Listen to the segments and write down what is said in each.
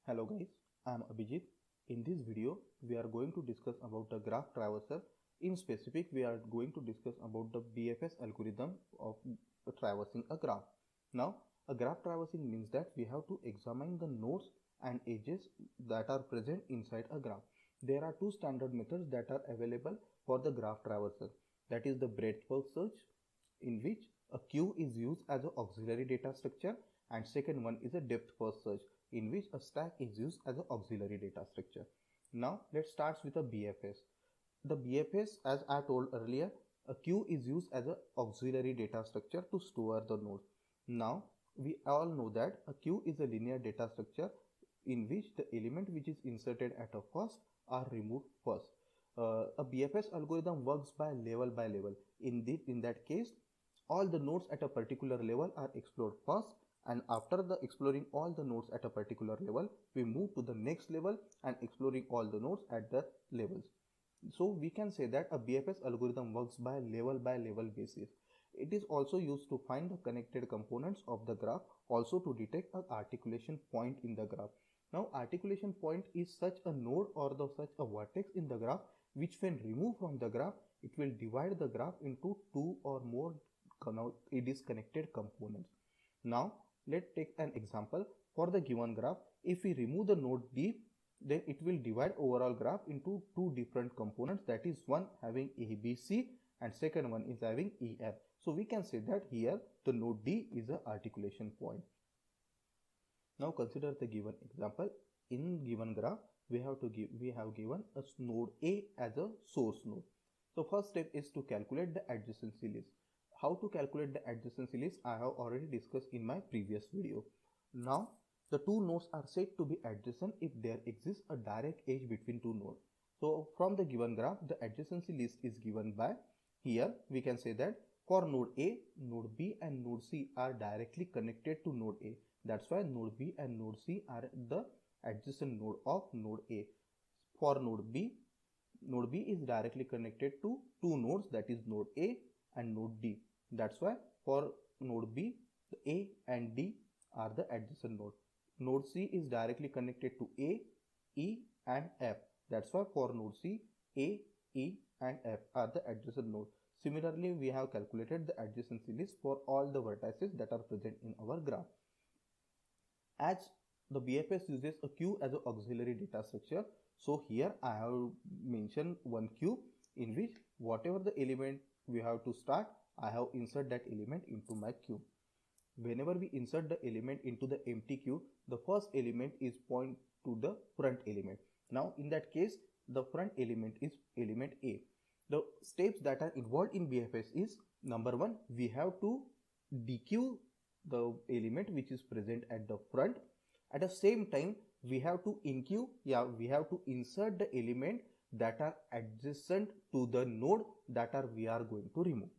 Hello guys, I am Abhijit. In this video, we are going to discuss about the graph traversal. In specific, we are going to discuss about the BFS algorithm of traversing a graph. Now, a graph traversing means that we have to examine the nodes and edges that are present inside a graph. There are two standard methods that are available for the graph traversal. That is the breadth first search, in which a queue is used as an auxiliary data structure, and second one is a depth first search, in which a stack is used as an auxiliary data structure. Now let's start with a BFS. The BFS, as I told earlier, a queue is used as an auxiliary data structure to store the node. Now we all know that a queue is a linear data structure in which the element which is inserted at a first are removed first. A BFS algorithm works by level. In that case, all the nodes at a particular level are explored first, and after the exploring all the nodes at a particular level, we move to the next level and exploring all the nodes at the levels. So we can say that a BFS algorithm works by level basis. It is also used to find the connected components of the graph, also to detect an articulation point in the graph. Now articulation point is such a node or such a vertex in the graph which when removed from the graph, it will divide the graph into two or more disconnected components. Now let's take an example. For the given graph, if we remove the node D, then it will divide overall graph into two different components, that is one having ABC and second one is having EF. So we can say that here the node D is the articulation point. Now consider the given example. In given graph, we have given a node A as a source node. So first step is to calculate the adjacency list. How to calculate the adjacency list I have already discussed in my previous video. Now the two nodes are said to be adjacent if there exists a direct edge between two nodes. So from the given graph, the adjacency list is given by, here we can say that for node A, node B and node C are directly connected to node A. That's why node B and node C are the adjacent node of node A. For node B is directly connected to two nodes, that is node A and node D. That's why for node B, A and D are the adjacent node. Node C is directly connected to A, E and F. That's why for node C, A, E and F are the adjacent node. Similarly, we have calculated the adjacency list for all the vertices that are present in our graph. As the BFS uses a queue as an auxiliary data structure, so here I have mentioned one queue in which whatever the element we have to start, I have insert that element into my queue. Whenever we insert the element into the empty queue, the first element is point to the front element. Now in that case, the front element is element A. The steps that are involved in BFS is, number one, we have to dequeue the element which is present at the front. At the same time, we have to inqueue, we have to insert the element that are adjacent to the node that we are going to remove.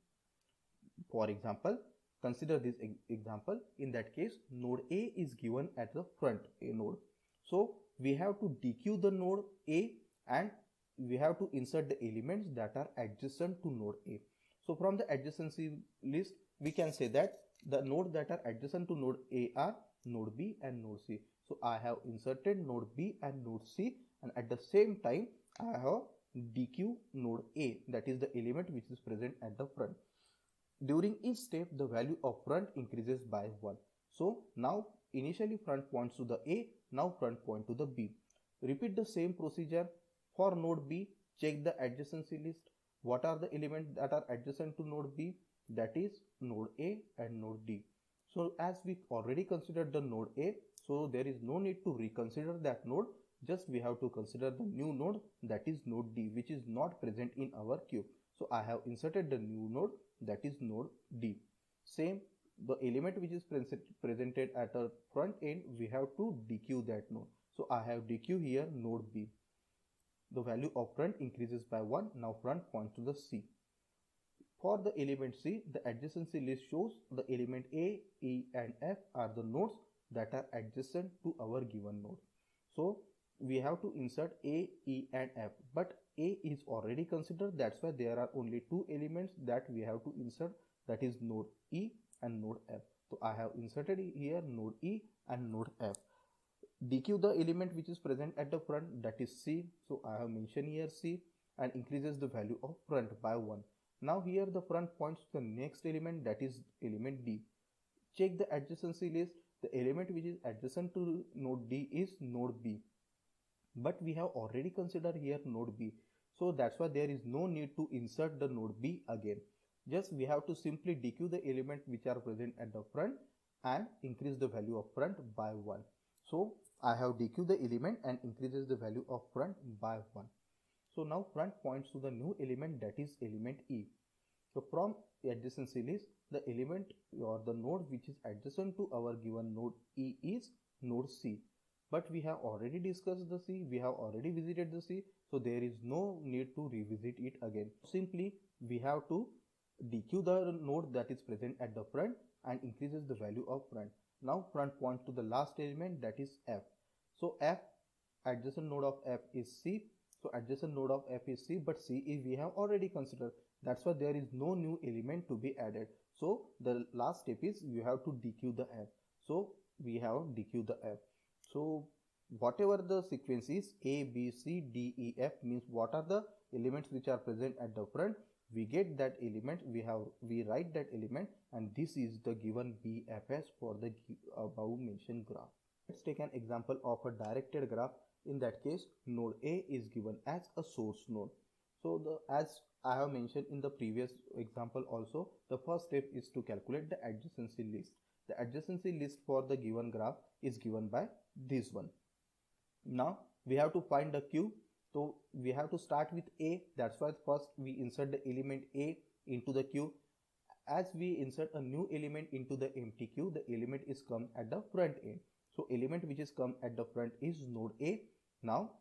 For example, consider this example. In that case, node A is given at the front A node. So we have to dequeue the node A and we have to insert the elements that are adjacent to node A. So from the adjacency list, we can say that the nodes that are adjacent to node A are node B and node C. So I have inserted node B and node C, and at the same time I have dequeue node A, that is the element which is present at the front. During each step, the value of front increases by 1. So now initially front points to the A, now front point to the B. Repeat the same procedure for node B. Check the adjacency list. What are the elements that are adjacent to node B? That is node A and node D. So as we already considered the node A, so there is no need to reconsider that node. Just we have to consider the new node, that is node D, which is not present in our queue. So I have inserted the new node, that is node D. Same, the element which is presented at the front end, we have to dequeue that node. So I have dequeue here node B. The value of front increases by 1. Now front points to the C. For the element C, the adjacency list shows the element A, E and F are the nodes that are adjacent to our given node. So we have to insert A, E and F, but A is already considered, that's why there are only two elements that we have to insert, that is node E and node F. So I have inserted here node E and node F. dequeue the element which is present at the front, that is C. So I have mentioned here C, and increases the value of front by 1. Now here the front points to the next element, that is element D. Check the adjacency list. The element which is adjacent to node D is node B, but we have already considered here node B, so that's why there is no need to insert the node B again. Just we have to simply dequeue the element which are present at the front and increase the value of front by 1. So I have dequeued the element and increases the value of front by 1. So now front points to the new element, that is element E. So from adjacency list, the element or the node which is adjacent to our given node E is node C. But we have already discussed the C, we have already visited the C, so there is no need to revisit it again. Simply we have to dequeue the node that is present at the front and increases the value of front. Now front points to the last element, that is F. So F, adjacent node of F is C. So adjacent node of F is C, but C is we have already considered. That's why there is no new element to be added. So the last step is you have to dequeue the F. So we have dequeue the F. So whatever the sequence is A, B, C, D, E, F, means what are the elements which are present at the front, we get that element, we write that element, and this is the given BFS for the above mentioned graph. Let's take an example of a directed graph. In that case, node A is given as a source node. So as I have mentioned in the previous example also, the first step is to calculate the adjacency list. The adjacency list for the given graph is given by this one. Now we have to find the Q. So we have to start with A. That's why first we insert the element A into the Q. As we insert a new element into the empty Q, the element is come at the front end. So element which is come at the front is node A. Now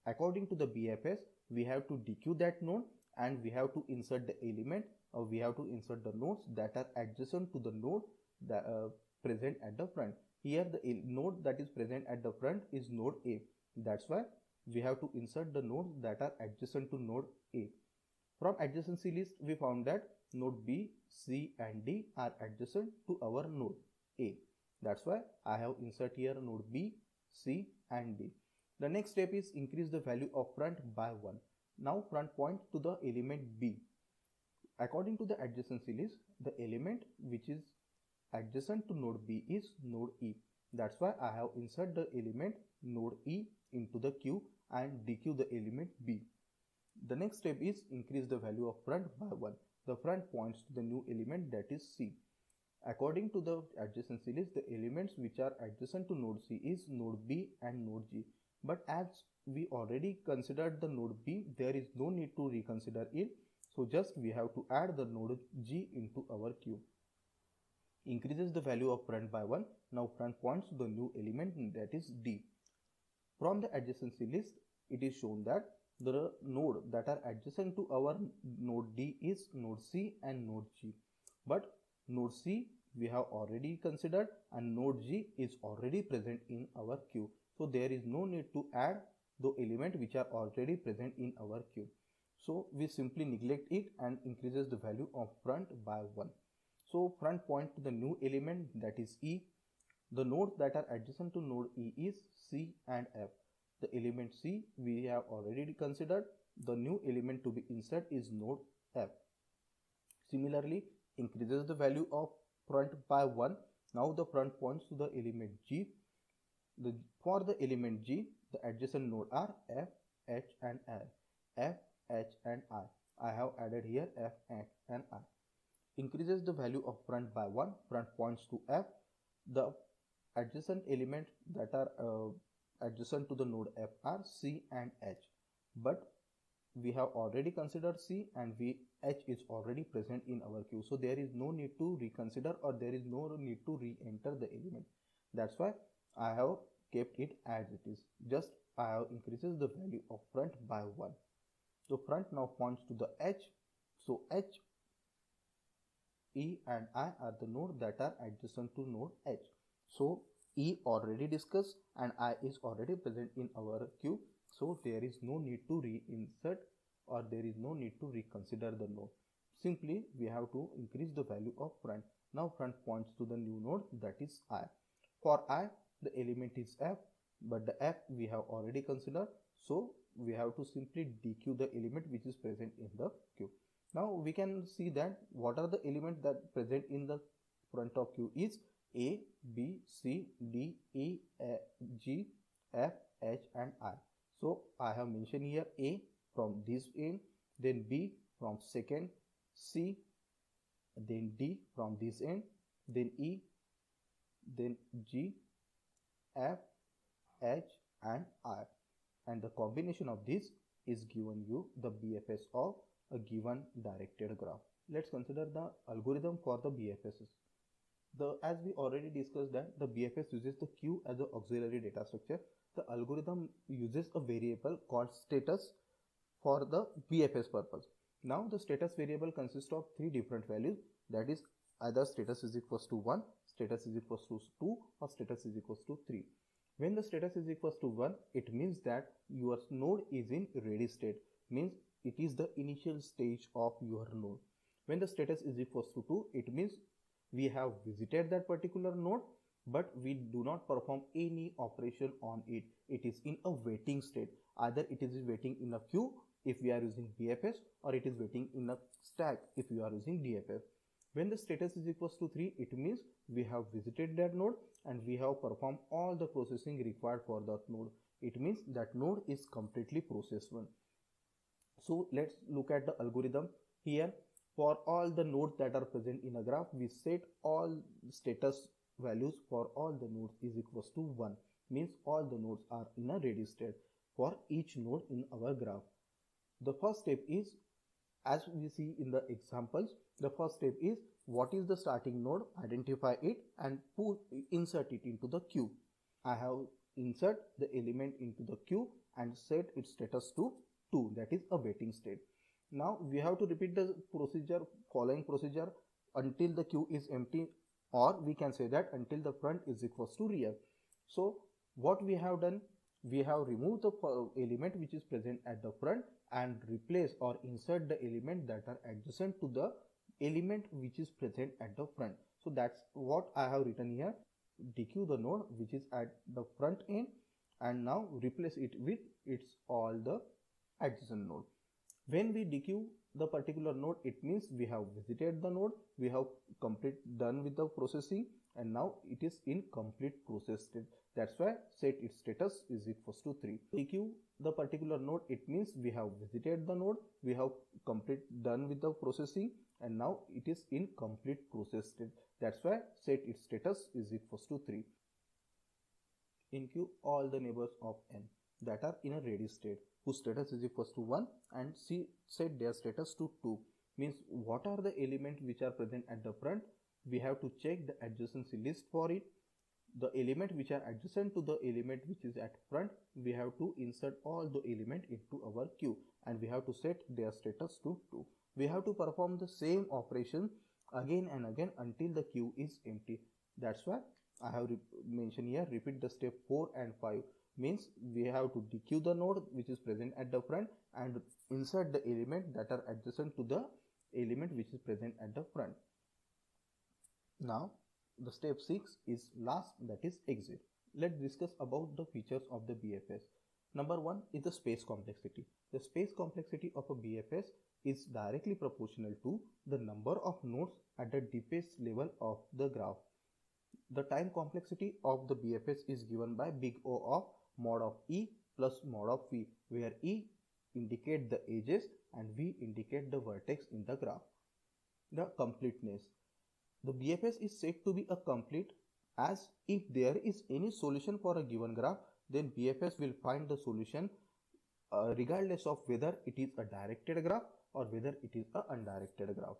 according to the BFS, we have to dequeue that node and we have to insert the element, or we have to insert the nodes that are adjacent to the node that present at the front. Here the node that is present at the front is node A. That's why we have to insert the nodes that are adjacent to node A. From adjacency list, we found that node B, C and D are adjacent to our node A. That's why I have insert here node B, C and D. The next step is increase the value of front by 1. Now front point to the element B. According to the adjacency list, the element which is adjacent to node B is node E. That's why I have insert the element node E into the Q and dequeue the element B. The next step is increase the value of front by 1. The front points to the new element, that is C. According to the adjacency list, the elements which are adjacent to node C is node B and node G. But as we already considered the node B, there is no need to reconsider it. So just we have to add the node G into our Q. Increases the value of front by 1. Now front points to the new element, that is D. From the adjacency list, it is shown that the node that are adjacent to our node D is node C and node G. But node C we have already considered and node G is already present in our Q. So there is no need to add the element which are already present in our Q. So we simply neglect it and increases the value of front by 1. So front point to the new element, that is E. The nodes that are adjacent to node E is C and F. The element C we have already considered. The new element to be inserted is node F. Similarly, increases the value of front by 1. Now the front points to the element G. For the element G, the adjacent node are F, H and I. F, H and I. I have added here F, H and I. Increases the value of front by 1. Front points to F. The adjacent elements that are adjacent to the node F are C and H. But we have already considered C and H is already present in our Q. So there is no need to reconsider, or there is no need to re-enter the element. That's why I have kept it as it is. Just I have increases the value of front by 1. So front now points to the H. So H, E and I are the nodes that are adjacent to node H. So E already discussed and I is already present in our Q. So there is no need to reinsert, or there is no need to reconsider the node. Simply we have to increase the value of front. Now front points to the new node, that is I. For I, the element is F. but the f we have already considered, so we have to simply dequeue the element which is present in the queue. Now we can see that what are the elements that present in the front of queue is A, B, C, D, E, G, F, H and I. So I have mentioned here A from this end, then B from second, C, then D from this end, then E, then G, F, H and I, and the combination of this is given you the BFS of a given directed graph. Let's consider the algorithm for the BFSs. As we already discussed that the BFS uses the queue as an auxiliary data structure. The algorithm uses a variable called status for the BFS purpose. Now the status variable consists of three different values, that is either status is equals to 1, status is equals to 2 or status is equals to 3. When the status is equals to 1, it means that your node is in ready state, means it is the initial stage of your node. When the status is equals to 2, it means we have visited that particular node, but we do not perform any operation on it. It is in a waiting state. Either it is waiting in a queue if we are using BFS, or it is waiting in a stack if you are using DFS. When the status is equals to 3, it means we have visited that node and we have performed all the processing required for that node. It means that node is completely processed one. So let's look at the algorithm here. For all the nodes that are present in a graph, we set all status values for all the nodes is equals to 1, means all the nodes are in a ready state for each node in our graph. The first step is, as we see in the examples, the first step is what is the starting node, identify it and insert it into the queue. I have insert the element into the queue and set its status to 2, that is a waiting state. Now we have to repeat the following procedure until the queue is empty, or we can say that until the front is equals to rear. So what we have done, we have removed the element which is present at the front and replace or insert the element that are adjacent to the element which is present at the front. So that's what I have written here. Dequeue the node which is at the front end and now replace it with its all the adjacent node. When we dequeue the particular node, it means we have visited the node, we have done with the processing, and now it is in complete process state. That's why set its status is equals to 3. Dequeue the particular node, it means we have visited the node, we have done with the processing, and now it is in complete process state. That's why set its status is equals to 3. Enqueue all the neighbors of n that are in a ready state whose status is equals to 1 and set their status to 2, means what are the elements which are present at the front, we have to check the adjacency list for it. The element which are adjacent to the element which is at front, we have to insert all the element into our queue and we have to set their status to 2. We have to perform the same operation again and again until the queue is empty. That's why I have mentioned here, repeat the step 4 and 5, means we have to dequeue the node which is present at the front and insert the element that are adjacent to the element which is present at the front. Now the step 6 is last, that is exit. Let's discuss about the features of the BFS. Number 1 is the space complexity. The space complexity of a BFS is directly proportional to the number of nodes at the deepest level of the graph. The time complexity of the BFS is given by big O of mod of E plus mod of V, where E indicate the edges and V indicate the vertex in the graph. The completeness. The BFS is said to be a complete as if there is any solution for a given graph, then BFS will find the solution regardless of whether it is a directed graph or whether it is a undirected graph.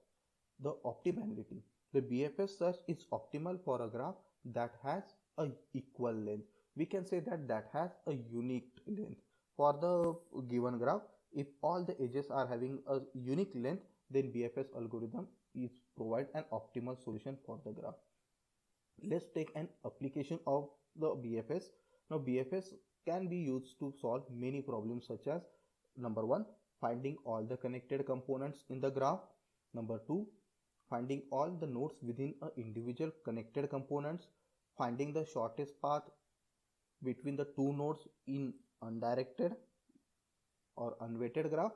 The optimality. The BFS search is optimal for a graph that has a equal length. We can say that has a unique length. For the given graph, if all the edges are having a unique length, then BFS algorithm is provide an optimal solution for the graph. Let's take an application of the BFS. Now BFS can be used to solve many problems such as number 1, finding all the connected components in the graph. Number 2, finding all the nodes within an individual connected components, finding the shortest path between the two nodes in undirected or unweighted graph